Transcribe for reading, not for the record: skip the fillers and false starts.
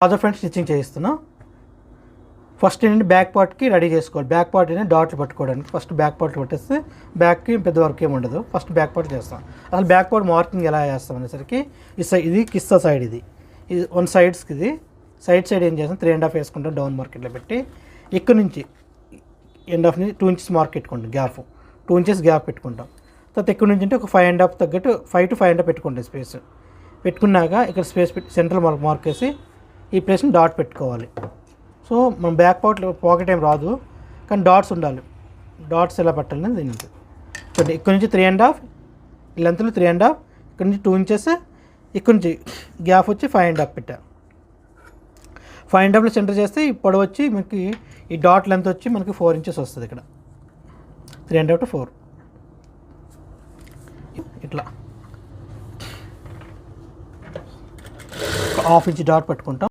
Palazzo front stitching చేయిస్తున్నాం. First ఏంటంటే back పార్ట్కి రెడీ చేసుకోవాలి. బ్యాక్ పార్ట్ ఏంటంటే డాట్లు పట్టుకోవడానికి ఫస్ట్ బ్యాక్ పార్ట్ పట్టేస్తే బ్యాక్కి పెద్ద వర్క్ ఏమి ఉండదు. ఫస్ట్ బ్యాక్ పార్ట్ చేస్తాం. అసలు బ్యాక్ పార్ట్ మార్కింగ్ ఎలా చేస్తాం అనేసరికి ఇది కిస్తా సైడ్, ఇది వన్ సైడ్స్కి, ఇది సైడ్ ఏం చేస్తాం 3.5 వేసుకుంటాం డౌన్ మార్కెట్లో పెట్టి. ఇక్కడ నుంచి ఎండ్ ఆఫ్ నుంచి 2 ఇంచెస్ మార్క్ పెట్టుకుంటాం, గ్యాప్ 2 ఇంచెస్ గ్యాప్ పెట్టుకుంటాం. తర్వాత ఇక్కడ నుంచి అంటే ఒక 5.5 తగ్గట్టు 5 to 5.5 పెట్టుకుంటాం స్పేస్. పెట్టుకున్నాక ఇక్కడ స్పేస్ పెట్టి సెంట్రల్ మార్క్ వేసి ఈ ప్లేస్ని డాట్ పెట్టుకోవాలి. సో మనం బ్యాక్ పాకెట్ ఏం రాదు, కానీ డాట్స్ ఉండాలి. డాట్స్ ఎలా పెట్టాలని దీనికి చూడండి. ఇక్కడ నుంచి 3.5 లెంత్లో 3.5, ఇక్కడ నుంచి 2 ఇంచెస్, ఇక్కడ నుంచి గ్యాప్ వచ్చి 5.5 పెట్టా. 5.5లో సెంటర్ చేస్తే ఈ పొడవు వచ్చి మనకి ఈ డాట్ లెంత్ వచ్చి మనకి 4 ఇంచెస్ వస్తుంది. ఇక్కడ 3.5 to 4 ఇట్లా 1/2 ఇంచ్ డాట్ పెట్టుకుంటాం.